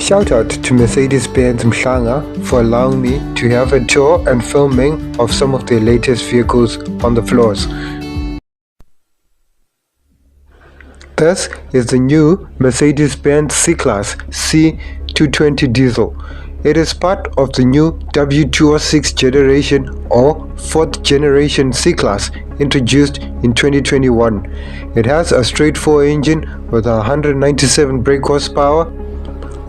Shout out to Mercedes-Benz Mhlanga for allowing me to have a tour and filming of some of their latest vehicles on the floors. This is the new Mercedes-Benz C-Class C220 diesel. It is part of the new W206 generation or 4th generation C-Class introduced in 2021. It has a straight 4 engine with 197 brake horsepower.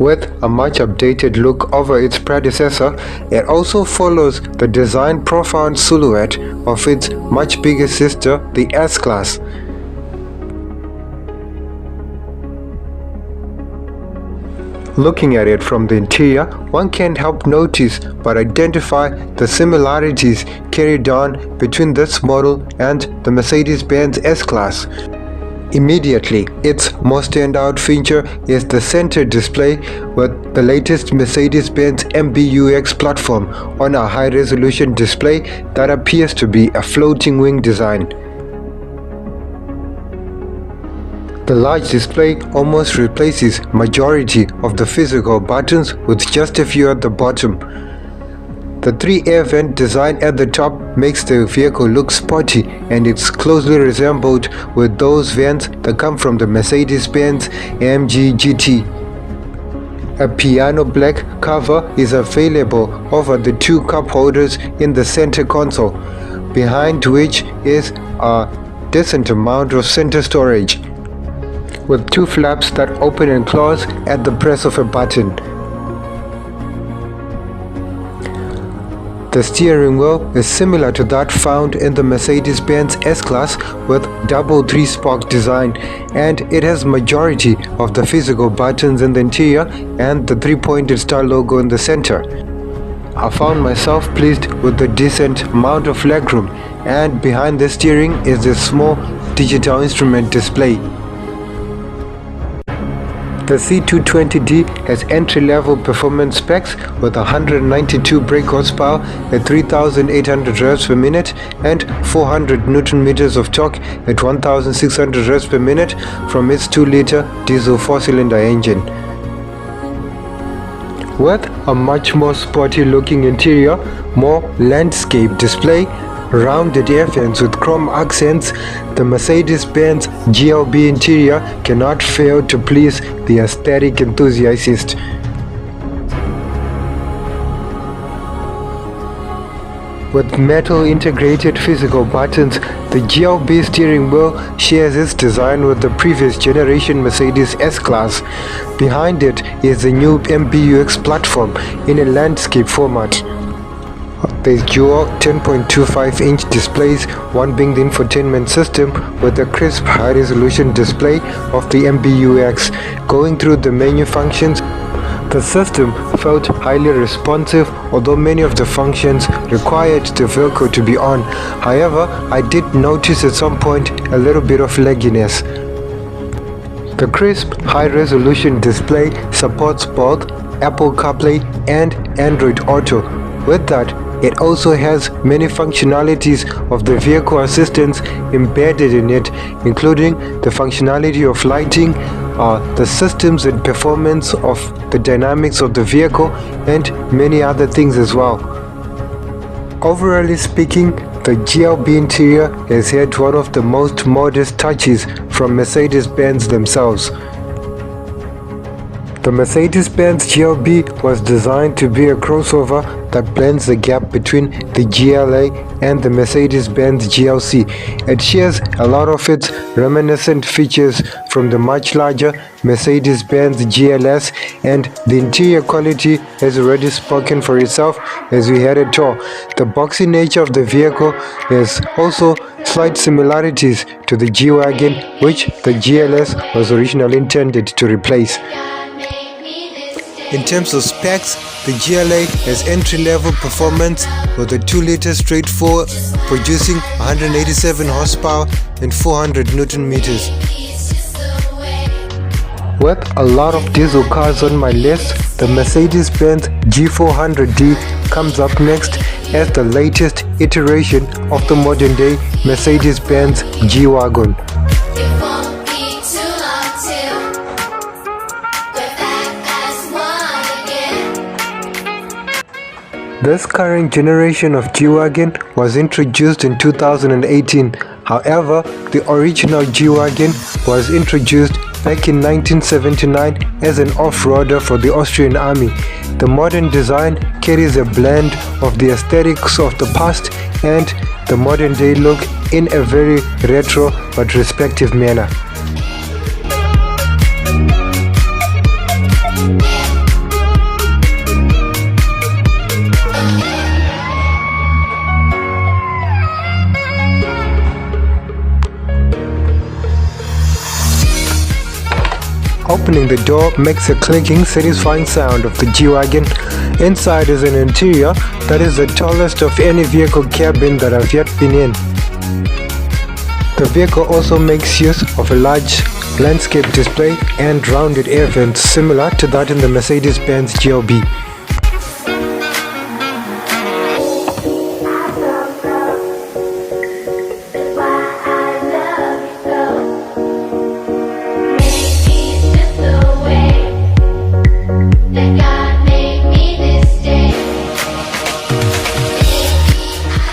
With a much updated look over its predecessor, it also follows the design profile and silhouette of its much bigger sister, the S-Class. Looking at it from the interior, one can't help notice but identify the similarities carried on between this model and the Mercedes-Benz S-Class. Immediately, its most standout feature is the center display with the latest Mercedes-Benz mbux platform on a high-resolution display that appears to be a floating wing design. The large display almost replaces majority of the physical buttons with just a few at the bottom. The 3 air vent design at the top makes the vehicle look sporty, and it's closely resembled with those vents that come from the Mercedes-Benz AMG GT. A piano black cover is available over the 2 cup holders in the center console, behind which is a decent amount of center storage, with 2 flaps that open and close at the press of a button. The steering wheel is similar to that found in the Mercedes-Benz S-Class with double 3-spoke design, and it has majority of the physical buttons in the interior and the 3-pointed star logo in the center. I found myself pleased with the decent amount of legroom, and behind the steering is a small digital instrument display. The C220D has entry-level performance specs with 192 brake horsepower at 3,800 revs per minute and 400 Nm of torque at 1,600 revs per minute from its 2-liter diesel 4-cylinder engine. With a much more sporty-looking interior, more landscape display, rounded air vents with chrome accents, the Mercedes-Benz GLB interior cannot fail to please the aesthetic enthusiast. With metal integrated physical buttons, the GLB steering wheel shares its design with the previous generation Mercedes S-Class. Behind it is the new mbux platform in a landscape format. There's dual 10.25-inch displays, one being the infotainment system with a crisp high-resolution display of the mbux. Going through the menu functions, the system felt highly responsive, although many of the functions required the vehicle to be on. However, I did notice at some point a little bit of lagginess. The crisp high-resolution display supports both Apple CarPlay and Android Auto. With that, it also has many functionalities of the vehicle assistance embedded in it, including the functionality of lighting, the systems and performance of the dynamics of the vehicle, and many other things as well. Overall speaking, the GLB interior has had one of the most modest touches from Mercedes-Benz themselves. The Mercedes-Benz GLB was designed to be a crossover that blends the gap between the GLA and the Mercedes-Benz GLC. It shares a lot of its reminiscent features from the much larger Mercedes-Benz GLS, and the interior quality has already spoken for itself as we had a tour. The boxy nature of the vehicle has also slight similarities to the G-Wagon, which the GLS was originally intended to replace. In terms of specs, the GLA has entry-level performance with a 2-liter straight 4 producing 187 horsepower and 400 Nm. With a lot of diesel cars on my list, the Mercedes-Benz G400D comes up next as the latest iteration of the modern-day Mercedes-Benz G-Wagon. This current generation of G-Wagon was introduced in 2018. However, the original G-Wagon was introduced back in 1979 as an off-roader for the Austrian Army. The modern design carries a blend of the aesthetics of the past and the modern day look in a very retro but respective manner. Opening the door makes a clicking, satisfying sound of the G-Wagon. Inside is an interior that is the tallest of any vehicle cabin that I've yet been in. The vehicle also makes use of a large landscape display and rounded air vents similar to that in the Mercedes-Benz GLB.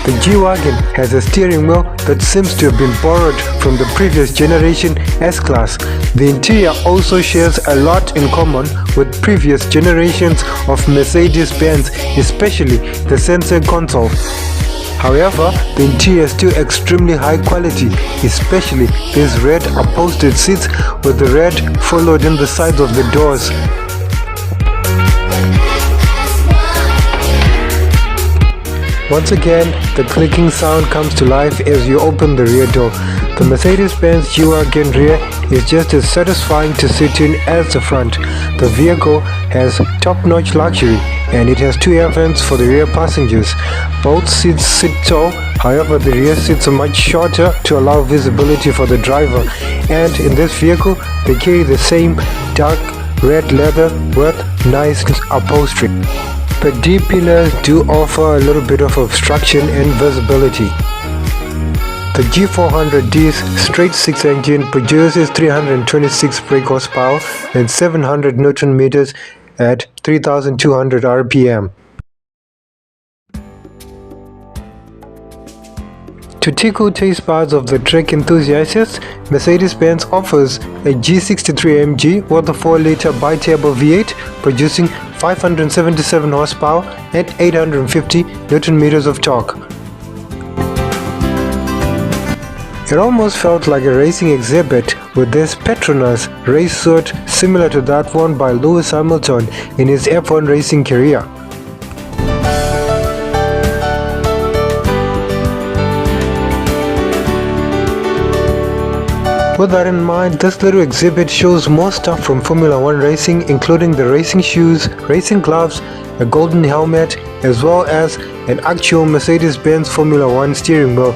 The G-Wagon has a steering wheel that seems to have been borrowed from the previous generation S-Class. The interior also shares a lot in common with previous generations of Mercedes-Benz, especially the center console. However, the interior is still extremely high quality, especially these red upholstered seats with the red followed in the sides of the doors. Once again, the clicking sound comes to life as you open the rear door. The Mercedes-Benz G-Wagon rear is just as satisfying to sit in as the front. The vehicle has top-notch luxury and it has two air vents for the rear passengers. Both seats sit tall, however the rear seats are much shorter to allow visibility for the driver. And in this vehicle, they carry the same dark red leather with nice upholstery. The D-pillars do offer a little bit of obstruction and visibility. The G400D's straight-six engine produces 326 brake horsepower and 700 Newton meters at 3,200 RPM. To tickle taste buds of the track enthusiasts, Mercedes-Benz offers a G63 AMG with a 4-liter bi-turbo V8 producing 577 horsepower and 850 Newton meters of torque. It almost felt like a racing exhibit with this Petronas race suit similar to that worn by Lewis Hamilton in his F1 racing career. With that in mind, this little exhibit shows more stuff from Formula 1 racing, including the racing shoes, racing gloves, a golden helmet, as well as an actual Mercedes-Benz Formula 1 steering wheel.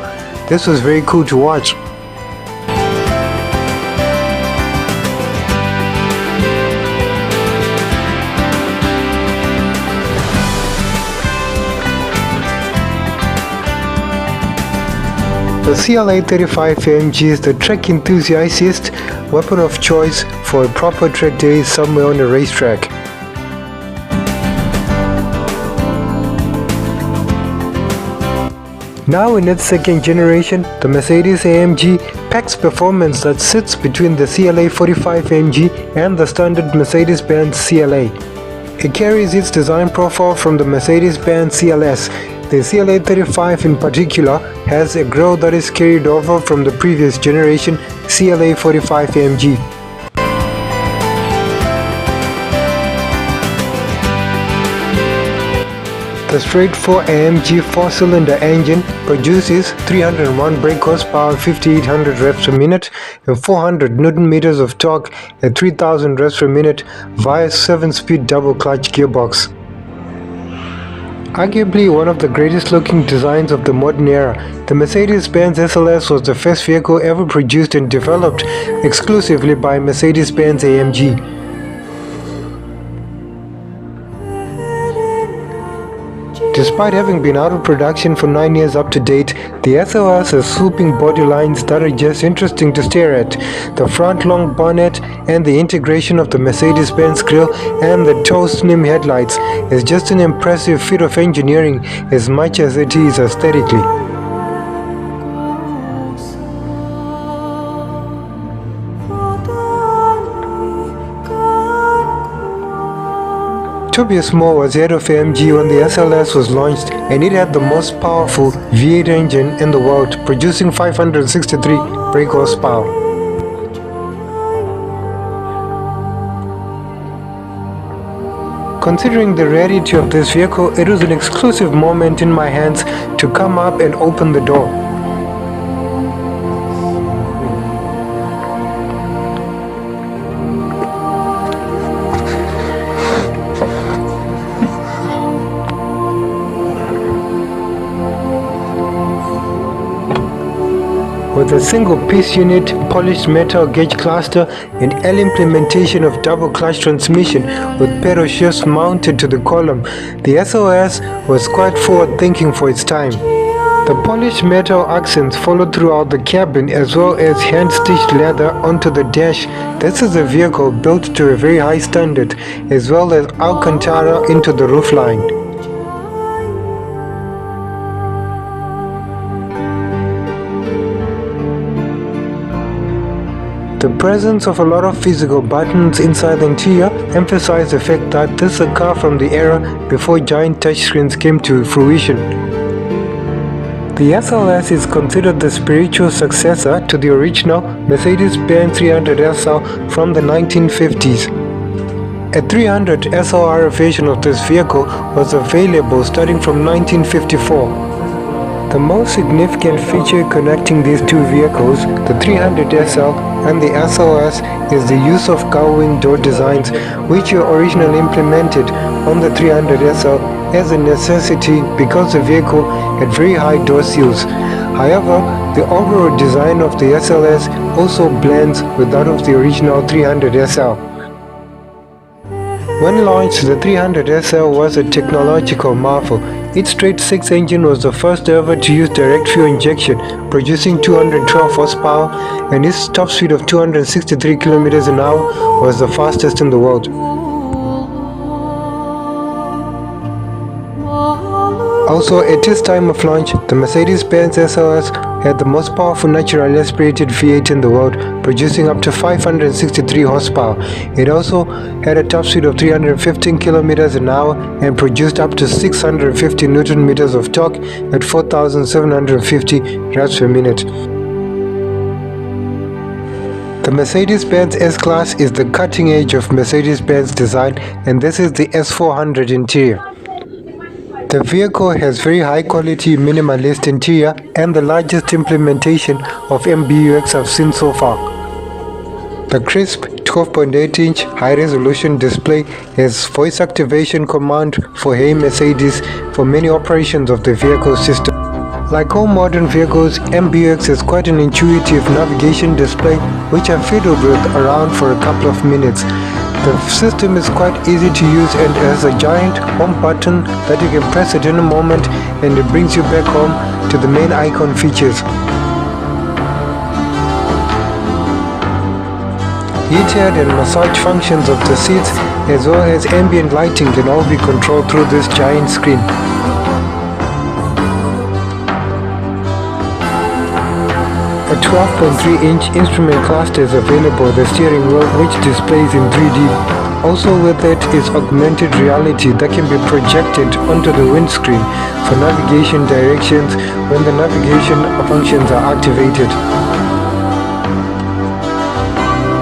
This was very cool to watch. The CLA-35 AMG is the track enthusiast's weapon of choice for a proper track day somewhere on a racetrack. Now in its second generation, the Mercedes AMG packs performance that sits between the CLA-45 AMG and the standard Mercedes-Benz CLA. It carries its design profile from the Mercedes-Benz CLS. The CLA-35 in particular has a grille that is carried over from the previous generation CLA-45 AMG. The straight 4 AMG 4-cylinder engine produces 301 brake horsepower, 5800 revs per minute and 400 Newton meters of torque at 3000 revs per minute via 7-speed double clutch gearbox. Arguably one of the greatest looking designs of the modern era, the Mercedes-Benz SLS was the first vehicle ever produced and developed exclusively by Mercedes-Benz AMG. Despite having been out of production for 9 years up to date, the SLS has swooping body lines that are just interesting to stare at. The front long bonnet and the integration of the Mercedes-Benz grille and the toe slim headlights is just an impressive feat of engineering as much as it is aesthetically. Tobias Moore was head of AMG when the SLS was launched, and it had the most powerful V8 engine in the world, producing 563 brake horsepower. Considering the rarity of this vehicle, it was an exclusive moment in my hands to come up and open the door. With a single piece unit, polished metal gauge cluster, and L implementation of double clutch transmission with pedal shifts mounted to the column, the SOS was quite forward thinking for its time. The polished metal accents followed throughout the cabin as well as hand-stitched leather onto the dash. This is a vehicle built to a very high standard, as well as Alcantara into the roofline. The presence of a lot of physical buttons inside the interior emphasized the fact that this is a car from the era before giant touchscreens came to fruition. The SLS is considered the spiritual successor to the original Mercedes-Benz 300 SL from the 1950s. A 300 SLR version of this vehicle was available starting from 1954. The most significant feature connecting these two vehicles, the 300SL and the SLS, is the use of gull-wing door designs, which were originally implemented on the 300SL as a necessity because the vehicle had very high door seals. However, the overall design of the SLS also blends with that of the original 300SL. When launched, the 300SL was a technological marvel. Its straight-six engine was the first ever to use direct fuel injection, producing 212 horsepower, and its top speed of 263 km an hour was the fastest in the world. Also, at its time of launch, the Mercedes-Benz SLS had the most powerful naturally aspirated V8 in the world, producing up to 563 horsepower. It also had a top speed of 315 km an hour and produced up to 650 Newton meters of torque at 4,750 revs per minute. The Mercedes-Benz S-Class is the cutting edge of Mercedes-Benz design, and this is the S400 interior. The vehicle has very high quality minimalist interior and the largest implementation of mbux I've seen so far. The crisp 12.8-inch high-resolution display has voice activation command for Hey Mercedes for many operations of the vehicle system. Like all modern vehicles, mbux has quite an intuitive navigation display which I fiddled with around for a couple of minutes. The system is quite easy to use and has a giant home button that you can press at any moment and it brings you back home to the main icon features. Heated and massage functions of the seats as well as ambient lighting can all be controlled through this giant screen. A 12.3-inch instrument cluster is available at the steering wheel, which displays in 3D. Also with it is augmented reality that can be projected onto the windscreen for navigation directions when the navigation functions are activated.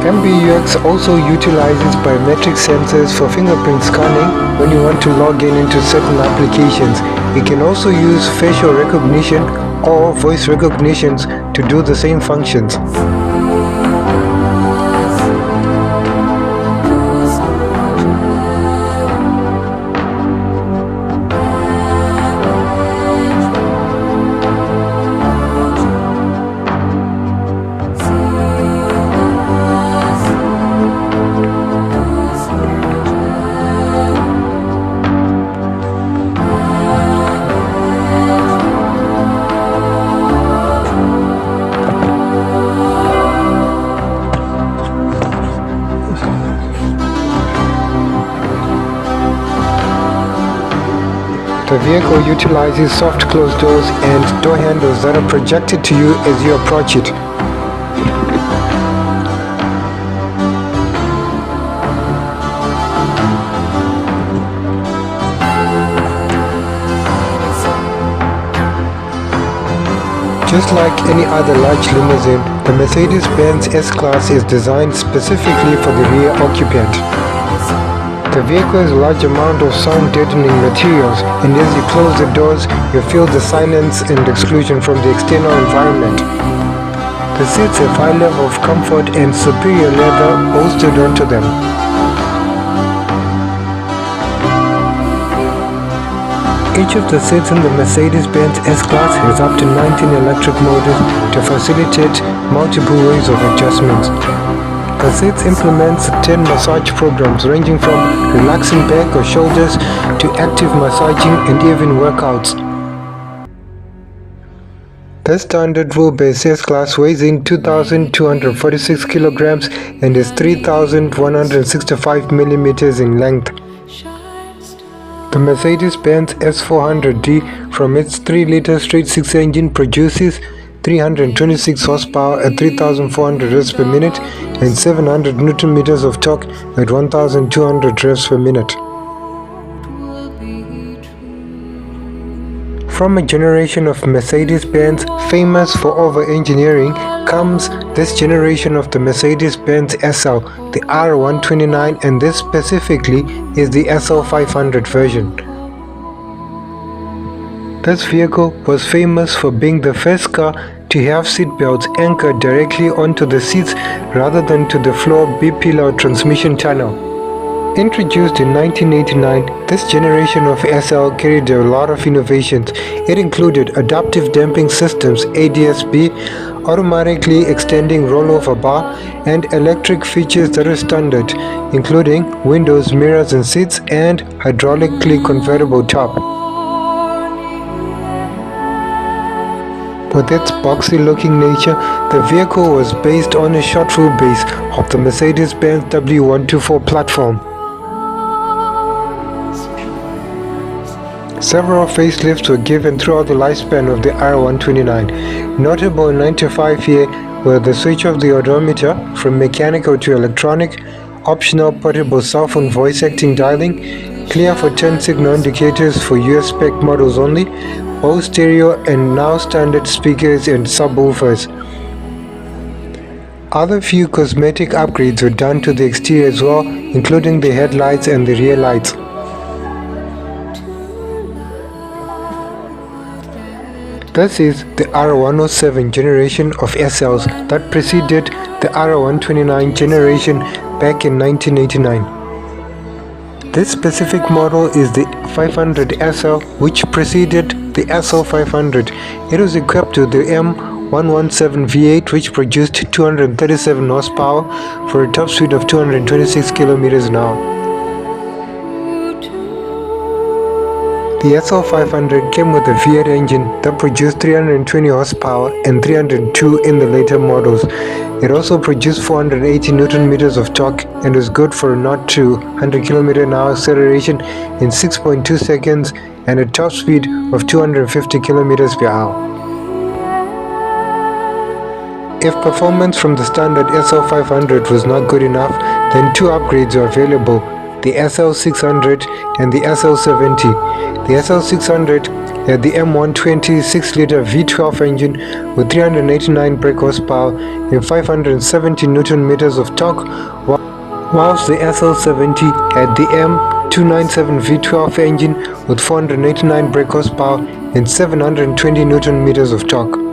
mbux also utilizes biometric sensors for fingerprint scanning when you want to log into certain applications. It can also use facial recognition or voice recognitions to do the same functions. vehicle utilizes soft closed doors and door handles that are projected to you as you approach it. Just like any other large limousine, the Mercedes-Benz S-Class is designed specifically for the rear occupant. The vehicle has a large amount of sound deadening materials, and as you close the doors, you feel the silence and exclusion from the external environment. The seats have high level of comfort and superior leather bolstered onto them. Each of the seats in the Mercedes-Benz S-Class has up to 19 electric motors to facilitate multiple ways of adjustments. The seats implements 10 massage programs ranging from relaxing back or shoulders to active massaging and even workouts. The standard wheelbase S-Class weighs in 2,246 kilograms and is 3,165 millimeters in length. The Mercedes-Benz S400D from its 3-liter straight-six engine produces 326 horsepower at 3,400 revs per minute and 700 Nm of torque at 1,200 revs per minute. From a generation of Mercedes-Benz famous for over-engineering comes this generation of the Mercedes-Benz SL, the R129, and this specifically is the SL500 version. This vehicle was famous for being the first car to have seatbelts anchored directly onto the seats rather than to the floor B-pillar transmission tunnel. Introduced in 1989, this generation of SL carried a lot of innovations. It included adaptive damping systems ADS-B, automatically extending rollover bar, and electric features that are standard, including windows, mirrors and seats, and hydraulically convertible top. With its boxy-looking nature, the vehicle was based on a short wheelbase of the Mercedes-Benz W124 platform. Several facelifts were given throughout the lifespan of the R129. Notable in 95 here were the switch of the odometer from mechanical to electronic, optional portable cell phone voice acting dialing, clear for turn signal indicators for US spec models only, both stereo and now standard speakers and subwoofers. Other few cosmetic upgrades were done to the exterior as well, including the headlights and the rear lights. This is the R107 generation of SLs that preceded the R129 generation back in 1989. This specific model is the 500 SL, which preceded the SL500. It was equipped with the M117 V8, which produced 237 horsepower for a top speed of 226 km an hour. The SL500 came with a V8 engine that produced 320 horsepower and 302 in the later models. It also produced 480 Nm of torque and was good for a 0 to 100 km an hour acceleration in 6.2 seconds and a top speed of 250 km per hour. If performance from the standard SL500 was not good enough, then two upgrades are available, the SL600 and the SL70. The SL600 had the M120 6-liter V12 engine with 389 brake horsepower and 570 Nm of torque, whilst the SL70 had the M297 V12 engine with 489 brake horsepower and 720 Nm of torque.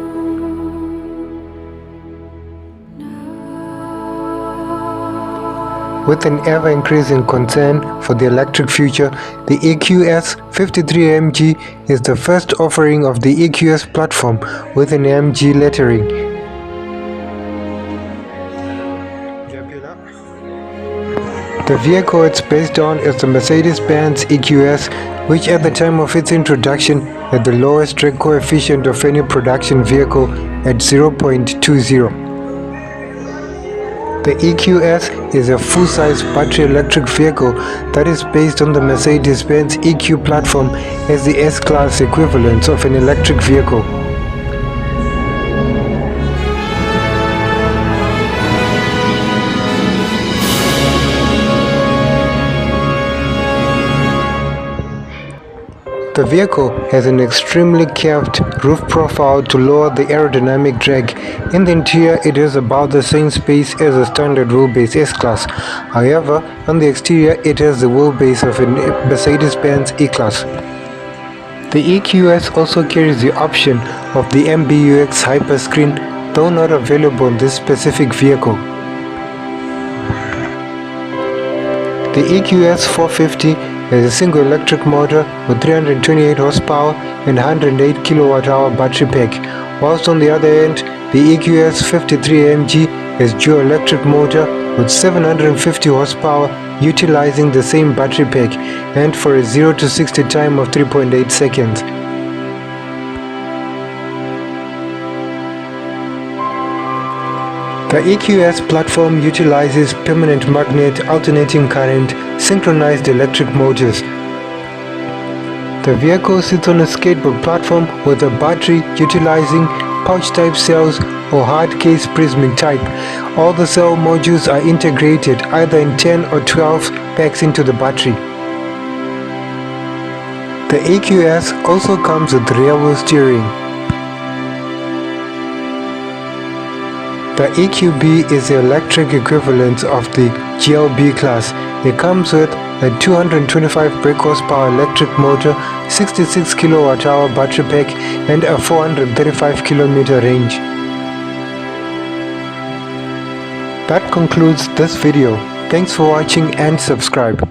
With an ever-increasing concern for the electric future, the EQS 53AMG is the first offering of the EQS platform with an AMG lettering. The vehicle it's based on is the Mercedes-Benz EQS, which at the time of its introduction had the lowest drag coefficient of any production vehicle at 0.20. The EQS is a full-size battery electric vehicle that is based on the Mercedes-Benz EQ platform as the S-Class equivalent of an electric vehicle. The vehicle has an extremely curved roof profile to lower the aerodynamic drag. In the interior, it is about the same space as a standard wheelbase S-Class. However, on the exterior, it has the wheelbase of a Mercedes-Benz E-Class. The EQS also carries the option of the mbux hyperscreen, though not available in this specific vehicle. The EQS 450 has a single electric motor with 328 horsepower and 108 kWh battery pack, whilst on the other end, the EQS 53AMG has dual electric motor with 750 horsepower utilizing the same battery pack and for a 0 to 60 time of 3.8 seconds. The EQS platform utilizes permanent magnet alternating current synchronized electric motors. The vehicle sits on a skateboard platform with a battery utilizing pouch-type cells or hard case prismic type. All the cell modules are integrated either in 10 or 12 packs into the battery. The EQS also comes with rear-wheel steering. The EQB is the electric equivalent of the GLB class. It comes with a 225 brake horsepower electric motor, 66 kWh battery pack and a 435 km range. That concludes this video. Thanks for watching and subscribe.